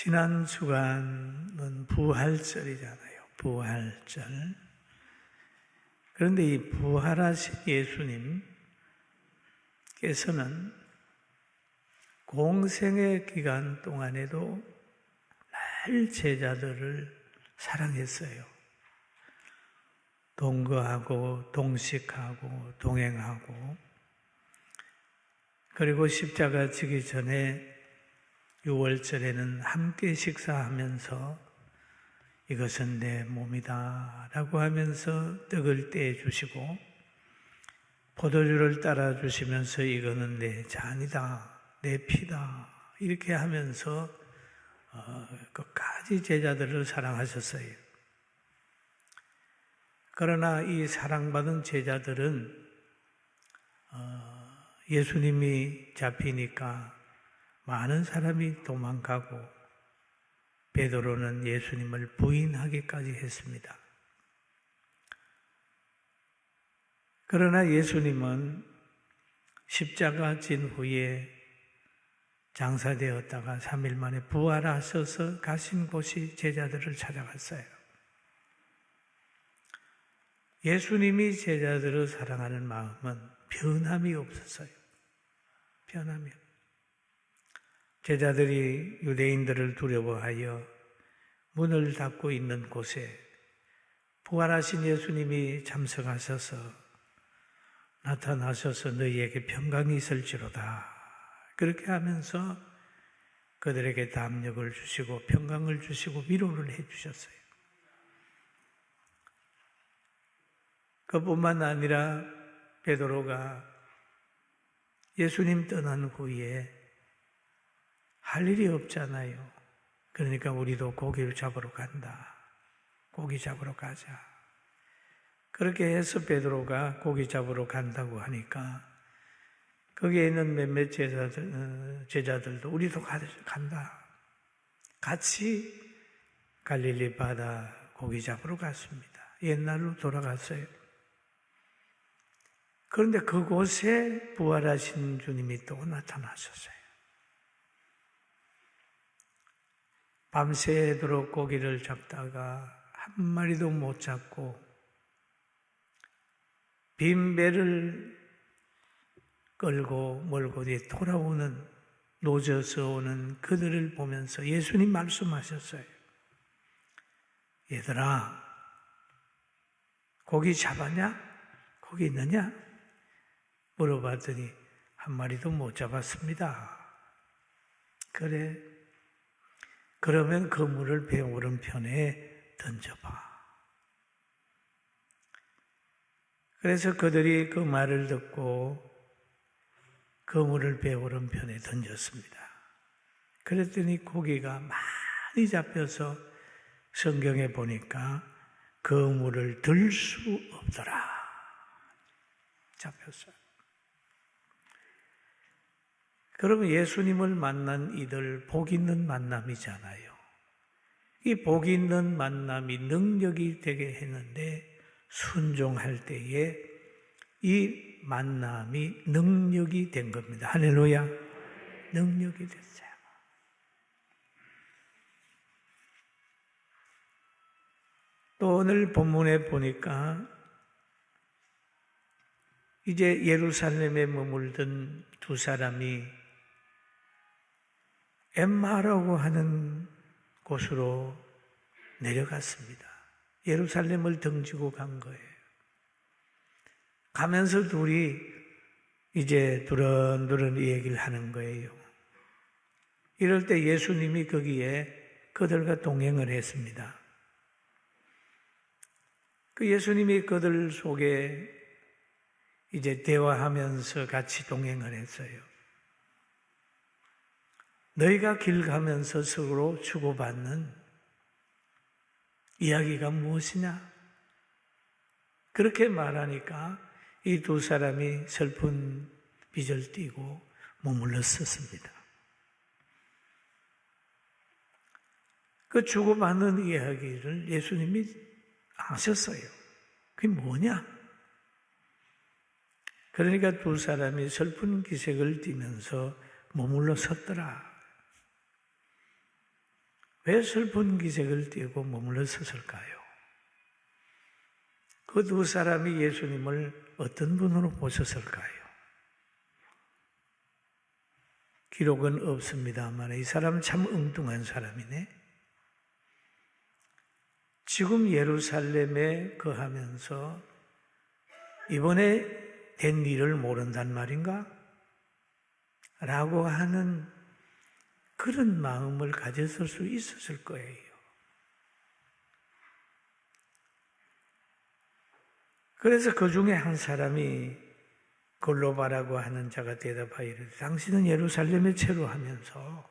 지난 주간은 부활절이잖아요. 부활절. 그런데 이 부활하신 예수님께서는 공생의 기간 동안에도 늘 제자들을 사랑했어요. 동거하고 동식하고 동행하고, 그리고 십자가 지기 전에 6월절에는 함께 식사하면서 이것은 내 몸이다 라고 하면서 떡을 떼주시고, 포도주를 따라 주시면서 이거는 내 잔이다, 내 피다 이렇게 하면서 끝까지 제자들을 사랑하셨어요. 그러나 이 사랑받은 제자들은 예수님이 잡히니까 많은 사람이 도망가고 베드로는 예수님을 부인하기까지 했습니다. 그러나 예수님은 십자가 진 후에 장사되었다가 3일 만에 부활하셔서 가신 곳이 제자들을 찾아갔어요. 예수님이 제자들을 사랑하는 마음은 변함이 없었어요. 변함이 없어요. 제자들이 유대인들을 두려워하여 문을 닫고 있는 곳에 부활하신 예수님이 참석하셔서 나타나셔서 너희에게 평강이 있을지로다 그렇게 하면서 그들에게 담력을 주시고 평강을 주시고 위로를 해주셨어요. 그뿐만 아니라 베드로가 예수님 떠난 후에 할 일이 없잖아요. 그러니까 우리도 고기를 잡으러 간다. 고기 잡으러 가자. 그렇게 해서 베드로가 고기 잡으러 간다고 하니까 거기에 있는 몇몇 제자들도 우리도 간다. 같이 갈릴리 바다 고기 잡으러 갔습니다. 옛날로 돌아갔어요. 그런데 그곳에 부활하신 주님이 또 나타나셨어요. 밤새도록 고기를 잡다가 한 마리도 못 잡고 빈 배를 끌고 몰고 뒤에 돌아오는, 노져서 오는 그들을 보면서 예수님 말씀하셨어요. 얘들아, 고기 잡았냐? 고기 있느냐? 물어봤더니 한 마리도 못 잡았습니다. 그래, 그러면 그물을 배 오른편에 던져봐. 그래서 그들이 그 말을 듣고 그물을 배 오른편에 던졌습니다. 그랬더니 고기가 많이 잡혀서 성경에 보니까 그물을 들 수 없더라. 잡혔어요. 그러면 예수님을 만난 이들 복 있는 만남이잖아요. 이 복 있는 만남이 능력이 되게 했는데 순종할 때에 이 만남이 능력이 된 겁니다. 할렐루야. 능력이 됐어요. 또 오늘 본문에 보니까 이제 예루살렘에 머물던 두 사람이 엠마라고 하는 곳으로 내려갔습니다. 예루살렘을 등지고 간 거예요. 가면서 둘이 이제 두런두런 이 얘기를 하는 거예요. 이럴 때 예수님이 거기에 그들과 동행을 했습니다. 그 예수님이 그들 속에 이제 대화하면서 같이 동행을 했어요. 너희가 길 가면서 서로 주고받는 이야기가 무엇이냐? 그렇게 말하니까 이 두 사람이 슬픈 빚을 띠고 머물러 섰습니다. 그 주고받는 이야기를 예수님이 하셨어요. 그게 뭐냐? 그러니까 두 사람이 슬픈 기색을 띠면서 머물러 섰더라. 왜 슬픈 기색을 띠고 머물러 섰을까요? 그 두 사람이 예수님을 어떤 분으로 보셨을까요? 기록은 없습니다만 이 사람은 참 엉뚱한 사람이네. 지금 예루살렘에 거하면서 이번에 된 일을 모른단 말인가? 라고 하는 그런 마음을 가졌을 수 있었을 거예요. 그래서 그 중에 한 사람이 골로바라고 하는 자가 대답하여 이르되 당신은 예루살렘에 체류하면서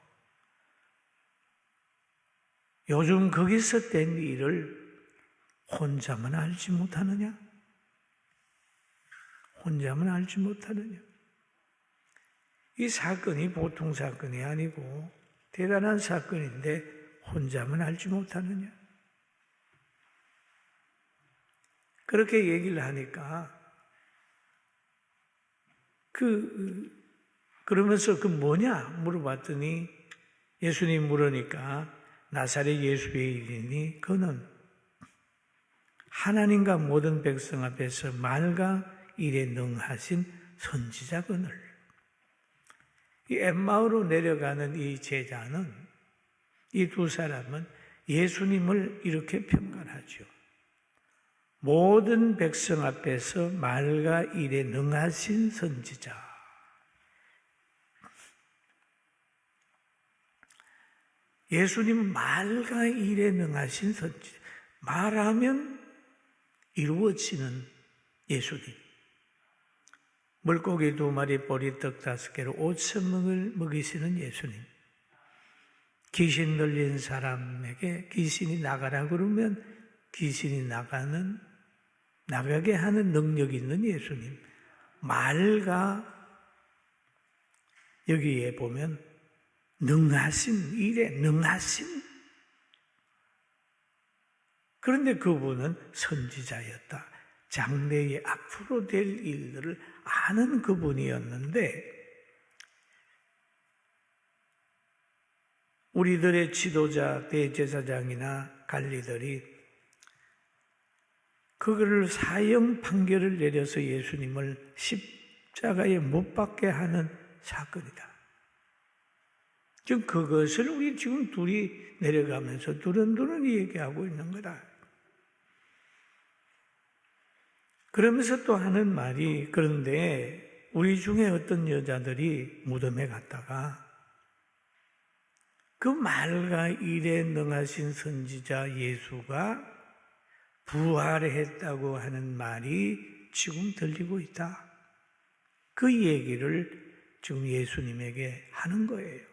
요즘 거기서 된 일을 혼자만 알지 못하느냐? 혼자만 알지 못하느냐? 이 사건이 보통 사건이 아니고 대단한 사건인데 혼자만 알지 못하느냐? 그렇게 얘기를 하니까 그러면서 그 뭐냐 물어봤더니 예수님 물으니까 나사렛 예수의 일이니 그는 하나님과 모든 백성 앞에서 말과 일에 능하신 선지자거늘. 이 엠마오로 내려가는 이 제자는 이 두 사람은 예수님을 이렇게 평가하죠. 모든 백성 앞에서 말과 일에 능하신 선지자. 예수님은 말과 일에 능하신 선지자. 말하면 이루어지는 예수님. 물고기 2마리, 보리떡 5개로 5,000명을 먹이시는 예수님. 귀신 들린 사람에게 귀신이 나가라 그러면 귀신이 나가게 하는 능력이 있는 예수님. 말과 여기에 보면 능하신, 일에 능하신. 그런데 그분은 선지자였다. 장래에 앞으로 될 일들을 아는 그분이었는데 우리들의 지도자, 대제사장이나 관리들이 그거를 사형 판결을 내려서 예수님을 십자가에 못 박게 하는 사건이다. 지금 그것을 우리 지금 둘이 내려가면서 두런두런 얘기하고 있는 거다. 그러면서 또 하는 말이 그런데 우리 중에 어떤 여자들이 무덤에 갔다가 그 말과 일에 능하신 선지자 예수가 부활했다고 하는 말이 지금 들리고 있다. 그 얘기를 지금 예수님에게 하는 거예요.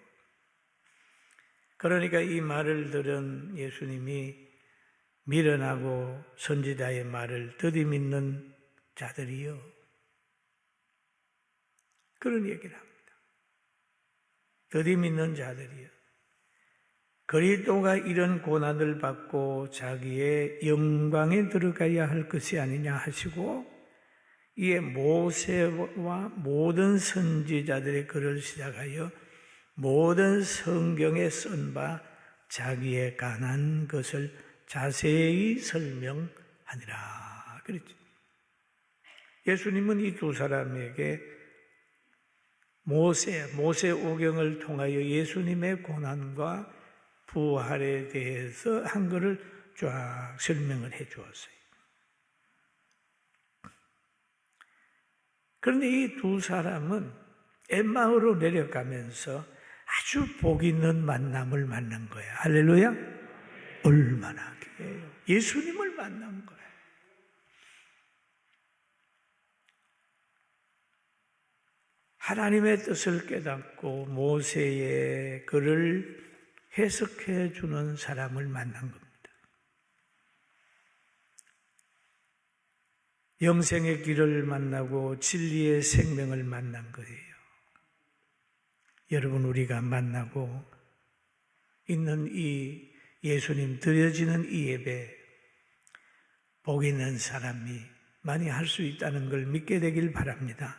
그러니까 이 말을 들은 예수님이 미련하고 선지자의 말을 들이밀는 자들이요. 그런 얘기를 합니다. 들이밀는 자들이요. 그리스도가 이런 고난을 받고 자기의 영광에 들어가야 할 것이 아니냐 하시고 이에 모세와 모든 선지자들의 글을 시작하여 모든 성경에 쓴 바 자기의 가난 것을 자세히 설명하니라. 그랬죠. 예수님은 이 두 사람에게 모세 오경을 통하여 예수님의 고난과 부활에 대해서 한 것을 쫙 설명을 해 주었어요. 그런데 이 두 사람은 엠마오로 내려가면서 아주 복 있는 만남을 만난 거예요. 할렐루야! 얼마나 기뻐요. 예수님을 만난 거예요. 하나님의 뜻을 깨닫고 모세의 글을 해석해 주는 사람을 만난 겁니다. 영생의 길을 만나고 진리의 생명을 만난 거예요. 여러분, 우리가 만나고 있는 이 예수님 드려지는 이 예배, 복 있는 사람이 많이 할 수 있다는 걸 믿게 되길 바랍니다.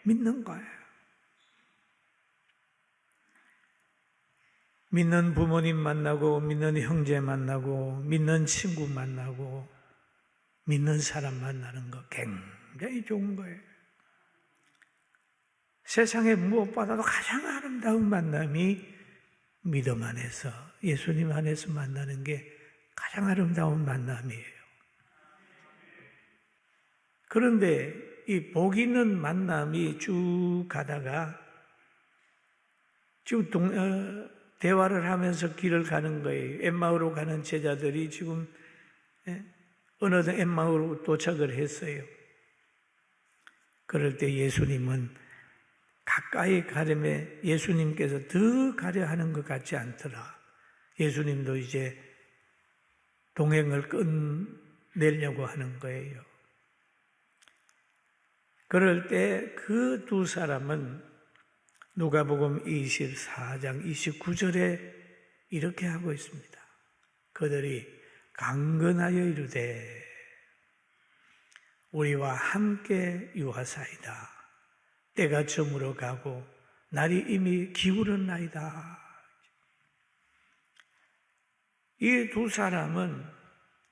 믿는 거예요. 믿는 부모님 만나고, 믿는 형제 만나고, 믿는 친구 만나고, 믿는 사람 만나는 거 굉장히 좋은 거예요. 세상에 무엇보다도 가장 아름다운 만남이 믿음 안에서, 예수님 안에서 만나는 게 가장 아름다운 만남이에요. 그런데 이 복 있는 만남이 쭉 가다가 지금 대화를 하면서 길을 가는 거예요. 엠마오로 가는 제자들이 지금 어느덧 엠마오로 도착을 했어요. 그럴 때 예수님은 가까이 가려면 예수님께서 더 가려 하는 것 같지 않더라. 예수님도 이제 동행을 끝내려고 하는 거예요. 그럴 때 그 두 사람은 누가복음 24장 29절에 이렇게 하고 있습니다. 그들이 강건하여 이르되 우리와 함께 유하사이다. 때가 저물어 가고 날이 이미 기울었나이다. 이 두 사람은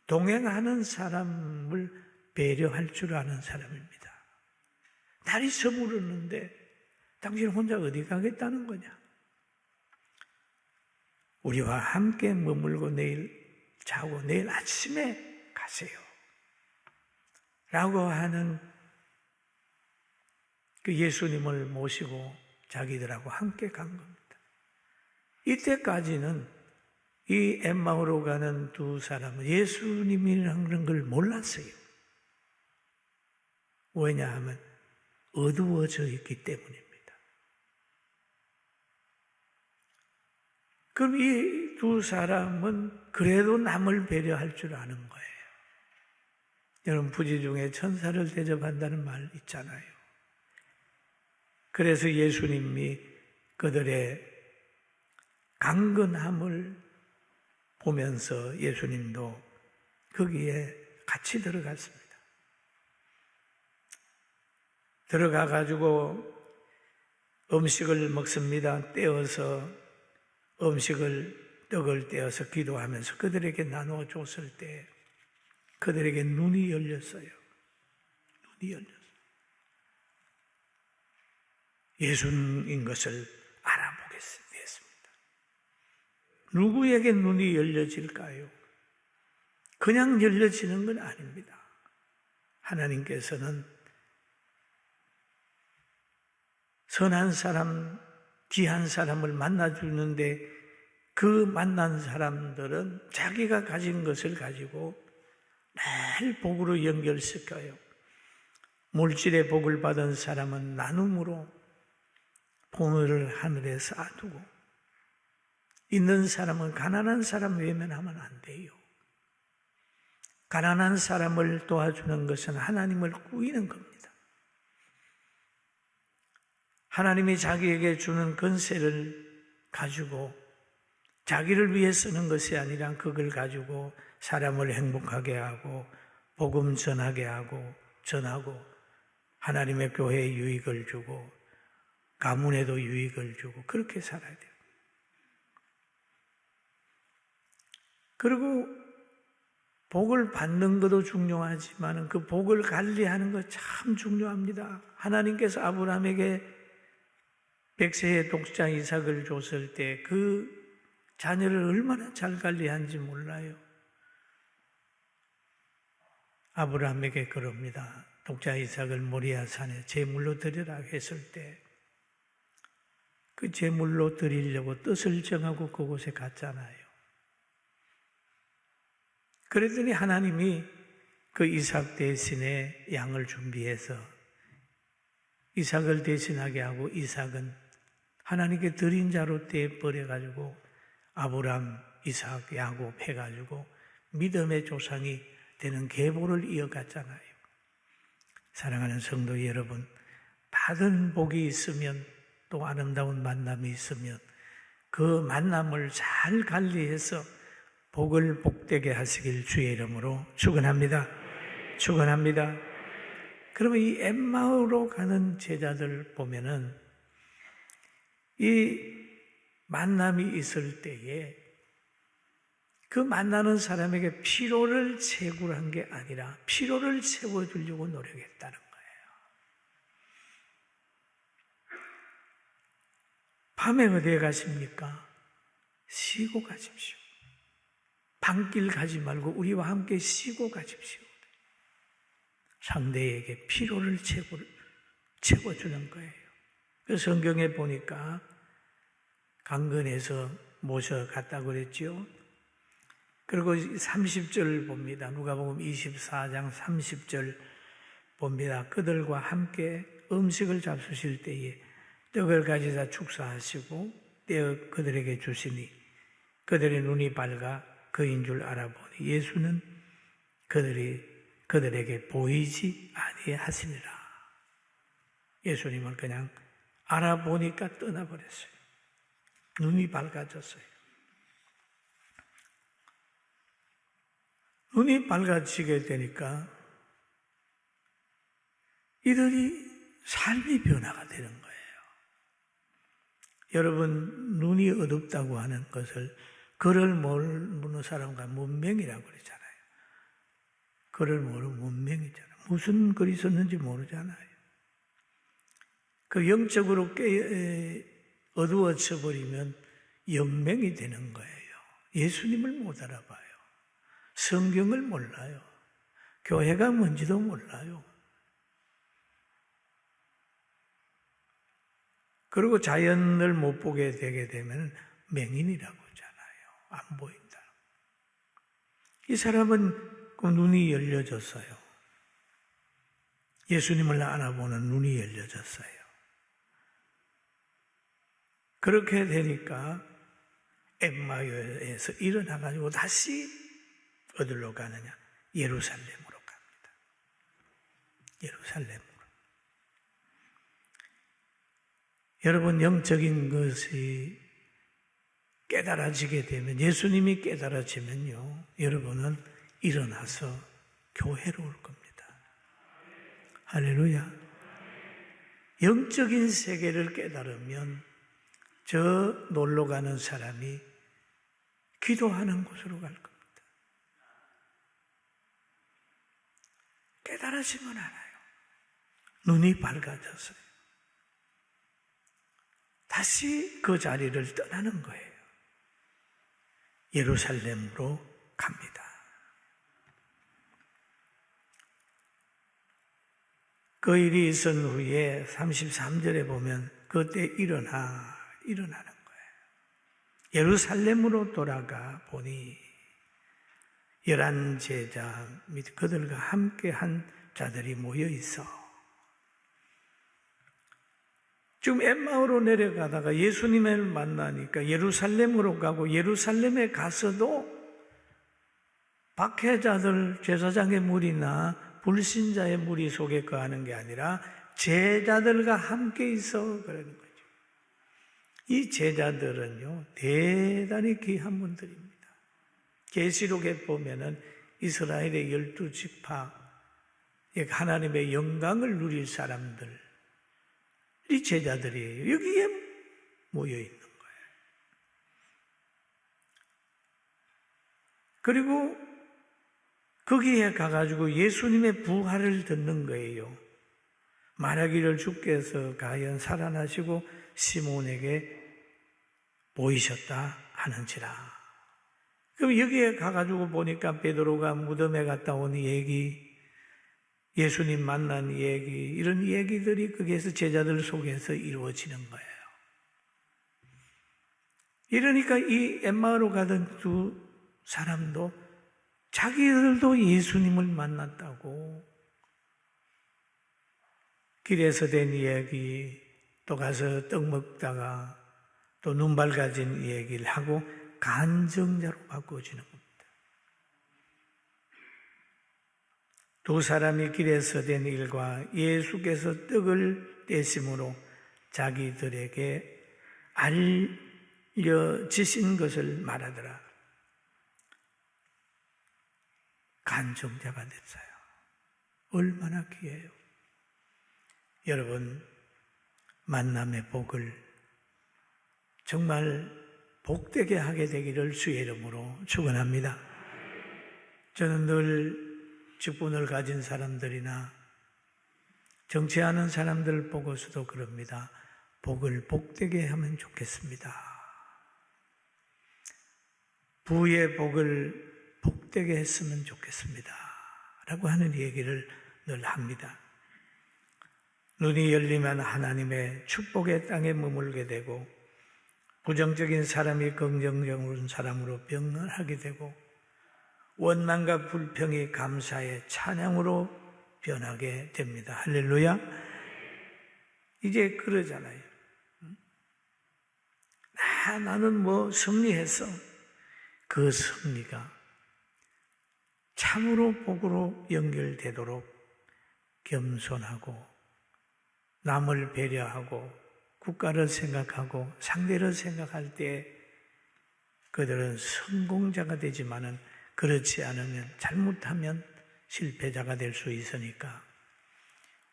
동행하는 사람을 배려할 줄 아는 사람입니다. 날이 저물었는데 당신 혼자 어디 가겠다는 거냐? 우리와 함께 머물고 내일 자고 내일 아침에 가세요. 라고 하는 그 예수님을 모시고 자기들하고 함께 간 겁니다. 이때까지는 이 엠마오로 가는 두 사람은 예수님이라는 걸 몰랐어요. 왜냐하면 어두워져 있기 때문입니다. 그럼 이 두 사람은 그래도 남을 배려할 줄 아는 거예요. 여러분, 부지 중에 천사를 대접한다는 말 있잖아요. 그래서 예수님이 그들의 강건함을 보면서 예수님도 거기에 같이 들어갔습니다. 들어가가지고 음식을 먹습니다. 떼어서 떡을 떼어서 기도하면서 그들에게 나누어 줬을 때 그들에게 눈이 열렸어요. 눈이 열렸어요. 예수인 것을 알아보게 됐습니다. 누구에게 눈이 열려질까요? 그냥 열려지는 건 아닙니다. 하나님께서는 선한 사람, 귀한 사람을 만나주는데 그 만난 사람들은 자기가 가진 것을 가지고 늘 복으로 연결시켜요. 물질의 복을 받은 사람은 나눔으로 보물을 하늘에 쌓아두고 있는 사람은 가난한 사람 외면하면 안 돼요. 가난한 사람을 도와주는 것은 하나님을 꾸이는 겁니다. 하나님이 자기에게 주는 권세를 가지고 자기를 위해 쓰는 것이 아니라 그걸 가지고 사람을 행복하게 하고 복음 전하게 하고 전하고 하나님의 교회에 유익을 주고 가문에도 유익을 주고 그렇게 살아야 돼요. 그리고 복을 받는 것도 중요하지만 그 복을 관리하는 것 참 중요합니다. 하나님께서 아브라함에게 100세의 독자 이삭을 줬을 때 그 자녀를 얼마나 잘 관리한지 몰라요. 아브라함에게 그럽니다. 독자 이삭을 모리아 산에 제물로 드리라 했을 때 그 제물로 드리려고 뜻을 정하고 그곳에 갔잖아요. 그랬더니 하나님이 그 이삭 대신에 양을 준비해서 이삭을 대신하게 하고 이삭은 하나님께 드린 자로 떼버려가지고 아브람, 이삭, 야곱 해가지고 믿음의 조상이 되는 계보를 이어갔잖아요. 사랑하는 성도 여러분, 받은 복이 있으면 또 아름다운 만남이 있으면 그 만남을 잘 관리해서 복을 복되게 하시길 주의 이름으로 축원합니다. 축원합니다. 그러면 이 엠마오로 가는 제자들 보면은 이 만남이 있을 때에 그 만나는 사람에게 피로를 채굴한 게 아니라 피로를 채워주려고 노력했다는 거예요. 밤에 어디에 가십니까? 쉬고 가십시오. 밤길 가지 말고 우리와 함께 쉬고 가십시오. 상대에게 피로를 채워주는 거예요. 그 성경에 보니까 강건해서 모셔갔다고 그랬죠. 그리고 30절 봅니다. 누가복음 24장 30절 봅니다. 그들과 함께 음식을 잡수실 때에 떡을 가지다 축사하시고 떼어 그들에게 주시니 그들의 눈이 밝아 그인 줄 알아보니 예수는 그들에게 보이지 아니하시니라. 예수님을 그냥 알아보니까 떠나버렸어요. 눈이 밝아졌어요. 눈이 밝아지게 되니까 이들이 삶이 변화가 되는 거예요. 여러분, 눈이 어둡다고 하는 것을 글을 모르는 사람과 문맹이라고 그러잖아요. 글을 모르는 문맹이잖아요. 무슨 글이 썼는지 모르잖아요. 그 영적으로 어두워져 버리면 영맹이 되는 거예요. 예수님을 못 알아봐요. 성경을 몰라요. 교회가 뭔지도 몰라요. 그리고 자연을 못 보게 되게 되면 맹인이라고 하잖아요. 안 보인다. 이 사람은 그 눈이 열려졌어요. 예수님을 알아보는 눈이 열려졌어요. 그렇게 되니까 엠마오에서 일어나가지고 다시 어디로 가느냐? 예루살렘으로 갑니다. 예루살렘으로. 여러분, 영적인 것이 깨달아지게 되면, 예수님이 깨달아지면요, 여러분은 일어나서 교회로 올 겁니다. 할렐루야. 영적인 세계를 깨달으면 저 놀러 가는 사람이 기도하는 곳으로 갈 겁니다. 깨달아지면 알아요. 눈이 밝아졌어요. 다시 그 자리를 떠나는 거예요. 예루살렘으로 갑니다. 그 일이 있은 후에 33절에 보면 그때 일어나는 거예요. 예루살렘으로 돌아가 보니 11 제자 및 그들과 함께한 자들이 모여 있어. 지금 엠마오로 내려가다가 예수님을 만나니까 예루살렘으로 가고, 예루살렘에 가서도 박해자들, 제사장의 무리나 불신자의 무리 속에 거하는 게 아니라 제자들과 함께 있어 그러는 거죠. 이 제자들은요, 대단히 귀한 분들입니다. 계시록에 보면은 이스라엘의 12지파, 하나님의 영광을 누릴 사람들, 이 제자들이에요. 여기에 모여 있는 거예요. 그리고 거기에 가가지고 예수님의 부활을 듣는 거예요. 말하기를 주께서 과연 살아나시고 시몬에게 보이셨다 하는지라. 그럼 여기에 가가지고 보니까 베드로가 무덤에 갔다 온 얘기, 예수님 만난 얘기, 이런 얘기들이 거기에서 제자들 속에서 이루어지는 거예요. 이러니까 이 엠마오로 가던 두 사람도 자기들도 예수님을 만났다고, 길에서 된 이야기, 또 가서 떡 먹다가 또 눈 밝아진 얘기를 하고 간증자로 바꿔지는 겁니다. 두 사람이 길에서 된 일과 예수께서 떡을 떼심으로 자기들에게 알려지신 것을 말하더라. 간증자가 됐어요. 얼마나 귀해요. 여러분, 만남의 복을 정말 복되게 하게 되기를 주의 이름으로 축원합니다. 저는 늘 직분을 가진 사람들이나 정치하는 사람들 보고서도 그럽니다. 복을 복되게 하면 좋겠습니다. 부의 복을 복되게 했으면 좋겠습니다. 라고 하는 얘기를 늘 합니다. 눈이 열리면 하나님의 축복의 땅에 머물게 되고 부정적인 사람이 긍정적인 사람으로 변화하게 되고 원망과 불평이 감사의 찬양으로 변하게 됩니다. 할렐루야. 이제 그러잖아요. 나는 뭐 승리했어. 그 승리가 참으로 복으로 연결되도록 겸손하고 남을 배려하고 국가를 생각하고 상대를 생각할 때 그들은 성공자가 되지만은 그렇지 않으면 잘못하면 실패자가 될 수 있으니까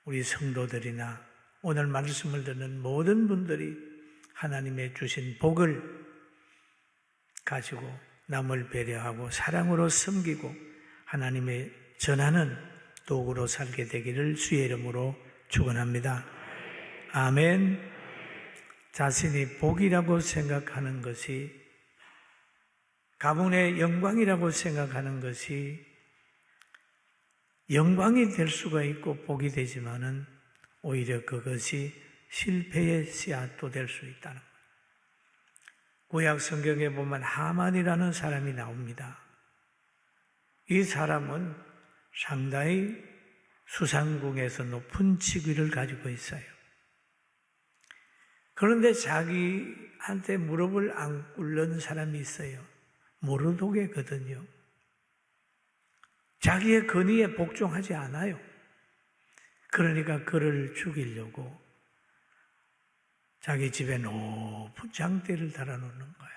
우리 성도들이나 오늘 말씀을 듣는 모든 분들이 하나님의 주신 복을 가지고 남을 배려하고 사랑으로 섬기고 하나님의 전하는 도구로 살게 되기를 주의 이름으로 축원합니다. 아멘. 자신이 복이라고 생각하는 것이 가문의 영광이라고 생각하는 것이 영광이 될 수가 있고 복이 되지만은 오히려 그것이 실패의 씨앗도 될 수 있다는 거예요. 구약 성경에 보면 하만이라는 사람이 나옵니다. 이 사람은 상당히 수상궁에서 높은 직위를 가지고 있어요. 그런데 자기한테 무릎을 안 꿇는 사람이 있어요. 모르도게거든요. 자기의 권위에 복종하지 않아요. 그러니까 그를 죽이려고 자기 집에 높은 장대를 달아놓는 거예요.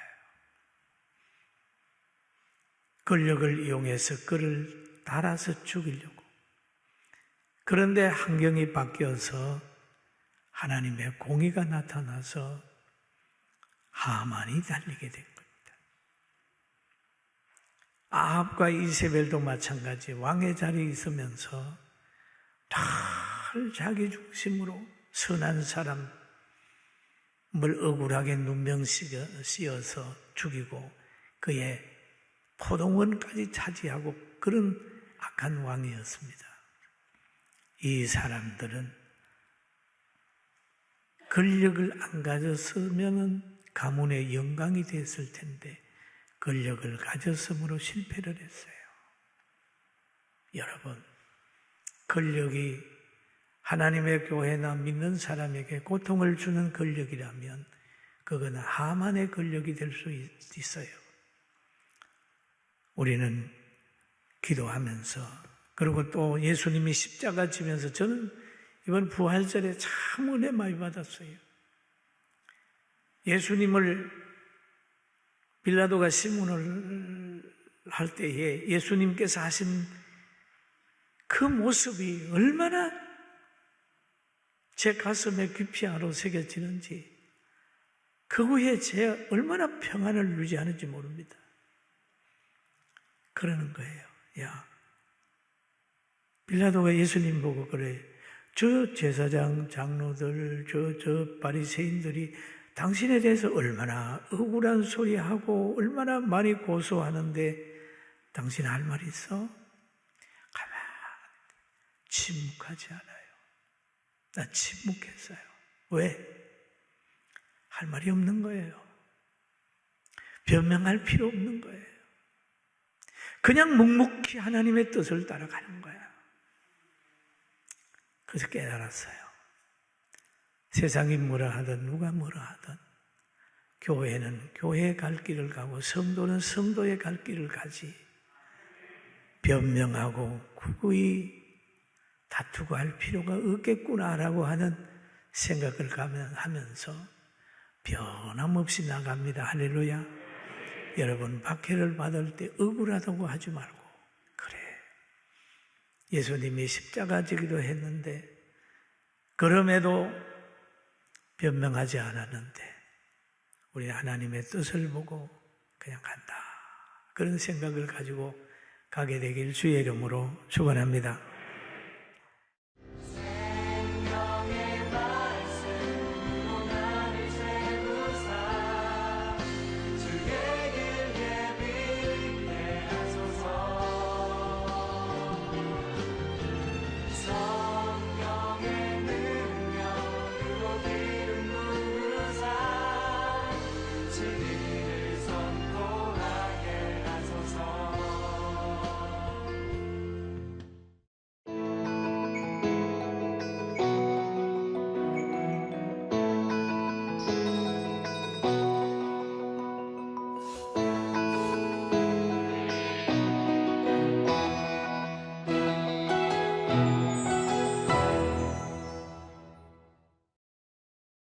권력을 이용해서 그를 달아서 죽이려고. 그런데 환경이 바뀌어서 하나님의 공의가 나타나서 하만이 달리게 된 겁니다. 아합과 이세벨도 마찬가지 왕의 자리에 있으면서 늘 자기 중심으로 선한 사람을 억울하게 눈명 씌어서 죽이고 그의 포동원까지 차지하고 그런 악한 왕이었습니다. 이 사람들은 권력을 안 가졌으면 가문의 영광이 됐을 텐데 권력을 가졌으므로 실패를 했어요. 여러분, 권력이 하나님의 교회나 믿는 사람에게 고통을 주는 권력이라면 그거는 하만의 권력이 될 수 있어요. 우리는 기도하면서 그리고 또 예수님이 십자가 지면서 저는 이번 부활절에 참 은혜 많이 받았어요. 예수님을 빌라도가 시문을 할 때에 예수님께서 하신 그 모습이 얼마나 제 가슴에 깊이 아로 새겨지는지 그 후에 제가 얼마나 평안을 유지하는지 모릅니다. 그러는 거예요. 야, 빌라도가 예수님 보고 그래. 저 제사장 장로들, 저 바리새인들이 당신에 대해서 얼마나 억울한 소리하고 얼마나 많이 고소하는데 당신 할 말 있어? 가만히 침묵하지 않아요. 나 침묵했어요. 왜? 할 말이 없는 거예요. 변명할 필요 없는 거예요. 그냥 묵묵히 하나님의 뜻을 따라가는 거야. 그래서 깨달았어요. 세상이 뭐라 하든 누가 뭐라 하든 교회는 교회의 갈 길을 가고 성도는 성도의 갈 길을 가지 변명하고 구구이 다투고 할 필요가 없겠구나라고 하는 생각을 하면서 변함없이 나갑니다. 할렐루야. 여러분 박해를 받을 때 억울하다고 하지 말고 그래 예수님이 십자가 지기도 했는데 그럼에도 변명하지 않았는데 우리 하나님의 뜻을 보고 그냥 간다. 그런 생각을 가지고 가게 되길 주의 이름으로 축원합니다.